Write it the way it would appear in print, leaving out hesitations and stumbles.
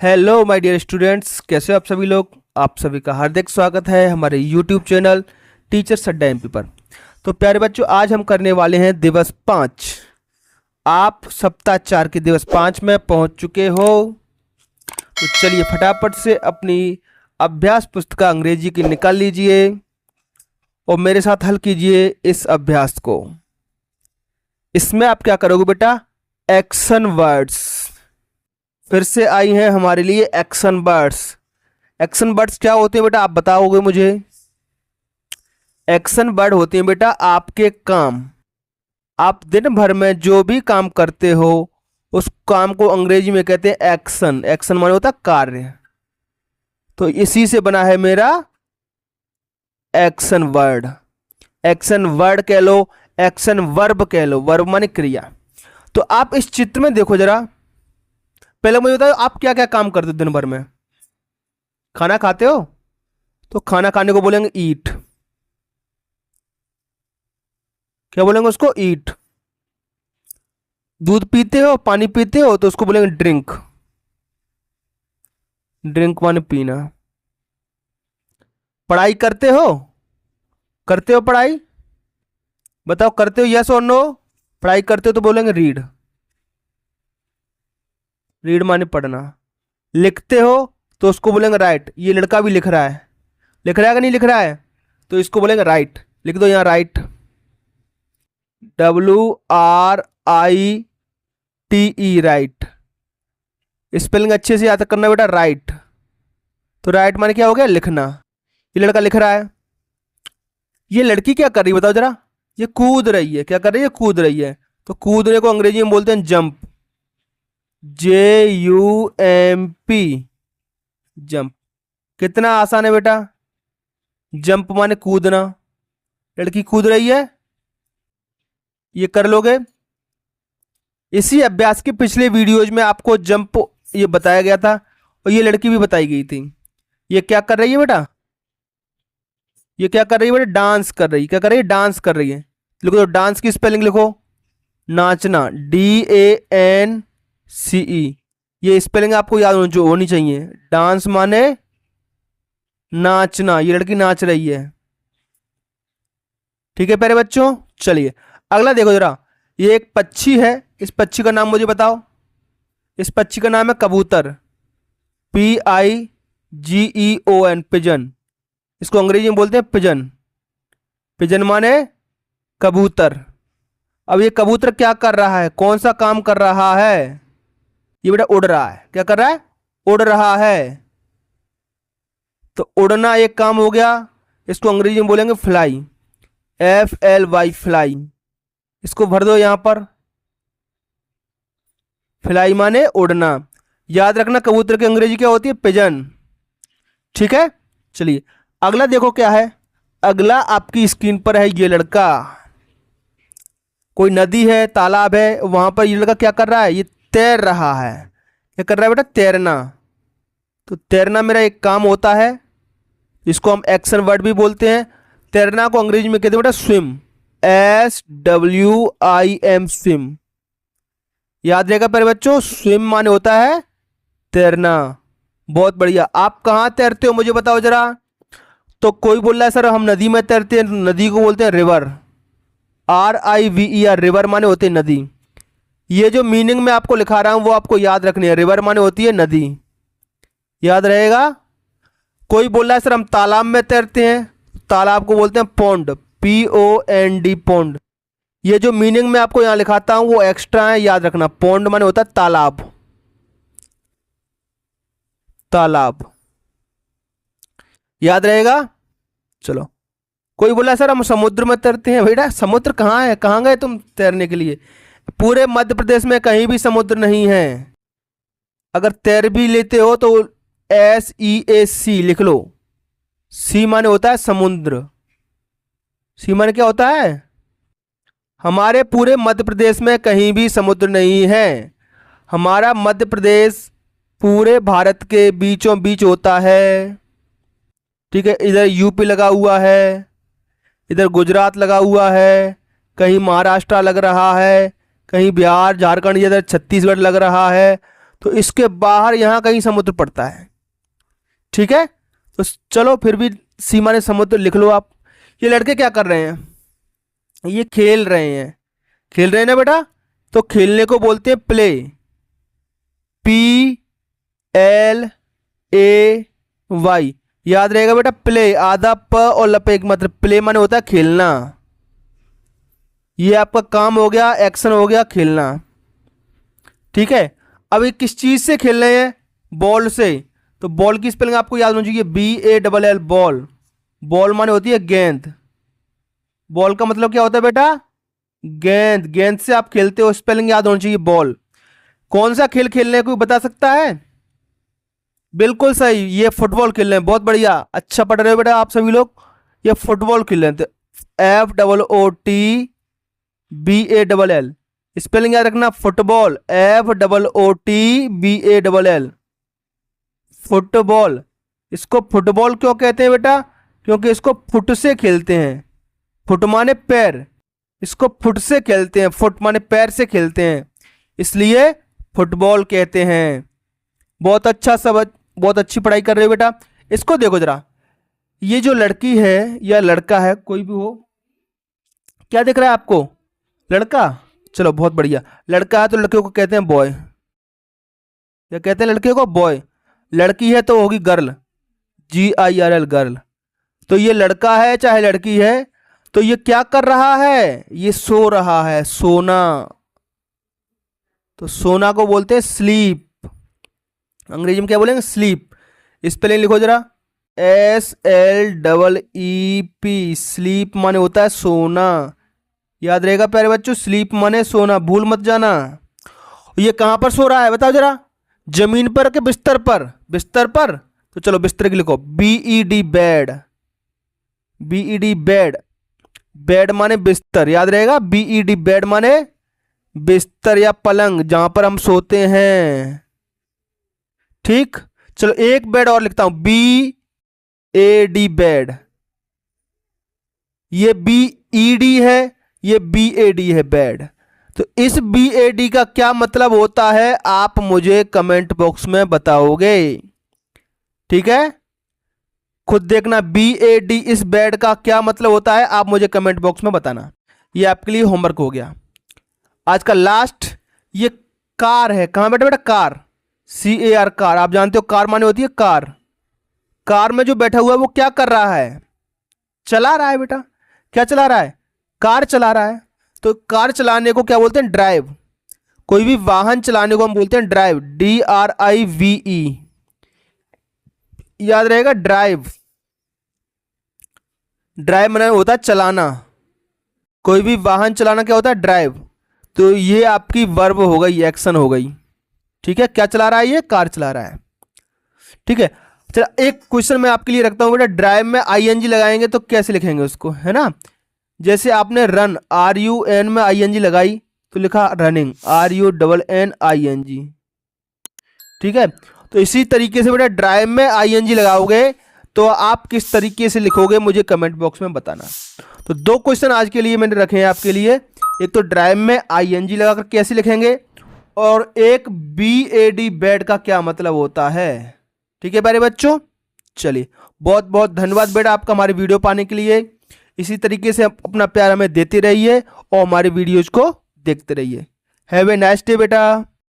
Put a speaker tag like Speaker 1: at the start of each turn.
Speaker 1: Hello my dear students, कैसे हो आप सभी लोग। आप सभी का हार्दिक स्वागत है हमारे यूट्यूब चैनल टीचर्स अड्डा एमपी पर। तो प्यारे बच्चों, आज हम करने वाले हैं दिवस 5। आप सप्ताह 4 के दिवस 5 में पहुंच चुके हो। तो चलिए फटाफट से अपनी अभ्यास पुस्तिका अंग्रेजी की निकाल लीजिए और मेरे साथ हल कीजिए इस अभ्यास को। इसमें आप क्या करोगे बेटा, एक्शन वर्ड्स फिर से आई हैं हमारे लिए। एक्शन वर्ड्स, एक्शन वर्ड्स क्या होते हैं बेटा, आप बताओगे मुझे। एक्शन वर्ड होते हैं बेटा आपके काम। आप दिन भर में जो भी काम करते हो उस काम को अंग्रेजी में कहते हैं एक्शन। एक्शन माने होता है कार्य। तो इसी से बना है मेरा एक्शन वर्ड। एक्शन वर्ड कह लो, एक्शन वर्ब कह लो। वर्ब माने क्रिया। तो आप इस चित्र में देखो जरा। पहले मुझे बताओ, आप क्या क्या काम करते हो दिन भर में। खाना खाते हो तो खाना खाने को बोलेंगे ईट। क्या बोलेंगे उसको, ईट। दूध पीते हो, पानी पीते हो तो उसको बोलेंगे ड्रिंक। ड्रिंक माने पीना। पढ़ाई करते हो पढ़ाई, बताओ करते हो, यस और नो। पढ़ाई करते हो तो बोलेंगे रीड। रीड माने पढ़ना। लिखते हो तो उसको बोलेंगे राइट। ये लड़का भी लिख रहा है, लिख रहा है कि नहीं लिख रहा है, तो इसको बोलेंगे राइट। लिख दो यहाँ राइट, WRITE राइट। स्पेलिंग अच्छे से याद करना बेटा, राइट। तो राइट माने क्या हो गया, लिखना। ये लड़का लिख रहा है। ये लड़की क्या कर रही है बताओ जरा, ये कूद रही है। क्या कर रही है, कूद रही है। तो कूदने को अंग्रेजी में बोलते हैं जंप। JUMP, jump. कितना आसान है बेटा, जंप माने कूदना। लड़की कूद रही है, ये कर लोगे। इसी अभ्यास के पिछले वीडियोज में आपको जंप ये बताया गया था और ये लड़की भी बताई गई थी। ये क्या कर रही है बेटा, ये क्या कर रही है बेटा, डांस कर रही है। क्या कर रही है, डांस कर रही है। लिखो तो डांस की स्पेलिंग लिखो, नाचना, DANCE। ये स्पेलिंग आपको याद होनी चाहिए। डांस माने नाचना। ये लड़की नाच रही है। ठीक है प्यारे बच्चों, चलिए अगला देखो जरा। ये एक पक्षी है, इस पक्षी का नाम मुझे बताओ। इस पक्षी का नाम है कबूतर, PIGEON, पिजन। इसको अंग्रेजी में बोलते हैं पिजन। पिजन माने कबूतर। अब ये कबूतर क्या कर रहा है, कौन सा काम कर रहा है, ये बेटा उड़ रहा है। क्या कर रहा है, उड़ रहा है। तो उड़ना एक काम हो गया। इसको अंग्रेजी में बोलेंगे फ्लाई, FLY, फ्लाई। इसको भर दो यहां पर, फ्लाई माने उड़ना। याद रखना कबूतर की अंग्रेजी क्या होती है, पिजन। ठीक है, चलिए अगला देखो क्या है। अगला आपकी स्क्रीन पर है ये लड़का। कोई नदी है, तालाब है, वहां पर ये लड़का क्या कर रहा है, ये तैर रहा है। क्या कर रहा है बेटा, तैरना। तो तैरना मेरा एक काम होता है, इसको हम एक्शन वर्ड भी बोलते हैं। तैरना को अंग्रेजी में कहते हैं बेटा स्विम, SWIM, स्विम। याद रहेगा प्यारे बच्चों, स्विम माने होता है तैरना। बहुत बढ़िया। आप कहाँ तैरते हो मुझे बताओ जरा। तो कोई बोल रहा है सर हम नदी में तैरते हैं, नदी को बोलते हैं रिवर, RIVER, रिवर माने होते हैं नदी। ये जो मीनिंग में आपको लिखा रहा हूं वो आपको याद रखनी है। रिवर माने होती है नदी, याद रहेगा। कोई बोल रहा है सर हम तालाब में तैरते हैं, तालाब को बोलते हैं पौंड, POND, पौंड। ये जो मीनिंग में आपको यहां लिखाता हूं वो एक्स्ट्रा है, याद रखना। पौंड माने होता है तालाब, तालाब, याद रहेगा। चलो, कोई बोला सर हम समुद्र में तैरते हैं। बेटा समुद्र कहाँ है, कहाँ गए तुम तैरने के लिए। पूरे मध्य प्रदेश में कहीं भी समुद्र नहीं है। अगर तैर भी लेते हो तो SEAC लिख लो। सी माने होता है समुद्र। सी माने क्या होता है, हमारे पूरे मध्य प्रदेश में कहीं भी समुद्र नहीं है। हमारा मध्य प्रदेश पूरे भारत के बीचों बीच होता है। ठीक है, इधर यूपी लगा हुआ है, इधर गुजरात लगा हुआ है, कहीं महाराष्ट्र लग रहा है, कहीं बिहार झारखंड, इधर छत्तीसगढ़ लग रहा है। तो इसके बाहर यहाँ कहीं समुद्र पड़ता है। ठीक है, तो चलो फिर भी सीमा ने समुद्र लिख लो आप। ये लड़के क्या कर रहे हैं, ये खेल रहे हैं, खेल रहे हैं ना बेटा, तो खेलने को बोलते हैं play, P L A Y, याद रहेगा बेटा। प्ले आधा प और लपे एक मतलब, प्ले माने होता है खेलना। ये आपका काम हो गया, एक्शन हो गया खेलना। ठीक है, अब ये किस चीज से खेल रहे हैं, बॉल से, तो बॉल की स्पेलिंग आपको याद होनी चाहिए, BALL बॉल। बॉल माने होती है गेंद, बॉल का मतलब क्या होता है बेटा, गेंद। गेंद से आप खेलते हो, स्पेलिंग याद होनी चाहिए बॉल। कौन सा खेल खेल रहे हैं, कोई बता सकता है? बिल्कुल सही, ये फुटबॉल खेल रहे हैं। बहुत बढ़िया, अच्छा पढ़ रहे हो बेटा आप सभी लोग। ये फुटबॉल खेल रहे हैं, FOOTBALL, स्पेलिंग याद रखना, फुटबॉल, FOOTBALL, फुटबॉल। इसको फुटबॉल क्यों कहते हैं बेटा, क्योंकि इसको फुट से खेलते हैं। फुट माने पैर, इसको फुट से खेलते हैं, फुट माने पैर से खेलते हैं, इसलिए फुटबॉल कहते हैं। बहुत अच्छा सब, बहुत अच्छी पढ़ाई कर रहे हो बेटा। इसको देखो जरा, ये जो लड़की है या लड़का है, कोई भी हो, क्या दिख रहा है आपको, लड़का। चलो बहुत बढ़िया, लड़का है तो लड़के को कहते हैं बॉय, क्या कहते हैं लड़के को, बॉय। लड़की है तो होगी गर्ल, GIRL, गर्ल। तो ये लड़का है चाहे लड़की है, तो ये क्या कर रहा है, ये सो रहा है, सोना। तो सोना को बोलते हैं स्लीप, अंग्रेजी में क्या बोलेंगे, स्लीप। स्पेलिंग लिखो जरा, SLEEP, स्लीप माने होता है सोना। याद रहेगा प्यारे बच्चों, स्लीप माने सोना, भूल मत जाना। ये कहां पर सो रहा है बताओ जरा, जमीन पर के बिस्तर पर, बिस्तर पर। तो चलो बिस्तर की लिखो, BED, bed, BED bed. Bed माने बिस्तर, याद रहेगा, BED बेड माने बिस्तर या पलंग, जहां पर हम सोते हैं। ठीक, चलो एक बेड और लिखता हूं, BAD बेड। ये BED है, ये BAD है बेड। तो इस BAD का क्या मतलब होता है, आप मुझे कमेंट बॉक्स में बताओगे। ठीक है, खुद देखना, BAD इस बेड का क्या मतलब होता है, आप मुझे कमेंट बॉक्स में बताना। ये आपके लिए होमवर्क हो गया आज का लास्ट। ये कार है, कहां बैठा बेटा, कार, CAR, कार। आप जानते हो कार माने होती है कार। कार में जो बैठा हुआ है वो क्या कर रहा है, चला रहा है बेटा। क्या चला रहा है, कार चला रहा है। तो कार चलाने को क्या बोलते हैं, ड्राइव। कोई भी वाहन चलाने को हम बोलते हैं ड्राइव, DRIVE, याद रहेगा, ड्राइव। ड्राइव माने होता है चलाना, कोई भी वाहन चलाना क्या होता है, ड्राइव। तो ये आपकी वर्ब हो गई, एक्शन हो गई। ठीक है, क्या चला रहा है, ये कार चला रहा है। ठीक है, चलो एक क्वेश्चन मैं आपके लिए रखता हूं बेटा, ड्राइव में ING लगाएंगे तो कैसे लिखेंगे उसको, है ना। जैसे आपने रन, RUN में ING लगाई तो लिखा रनिंग, RUNNING। ठीक है, तो इसी तरीके से बेटा ड्राइव में ING लगाओगे तो आप किस तरीके से लिखोगे मुझे कमेंट बॉक्स में बताना। तो दो क्वेश्चन आज के लिए मैंने रखे हैं आपके लिए, एक तो ड्राइव में ING लगाकर कैसे लिखेंगे, और एक BAD बेड का क्या मतलब होता है। ठीक है प्यारे बच्चों, चलिए बहुत बहुत धन्यवाद बेटा आपका हमारी वीडियो पाने के लिए। इसी तरीके से अपना प्यार हमें देते रहिए और हमारे वीडियोज को देखते रहिए। हैव ए नाइस डे बेटा।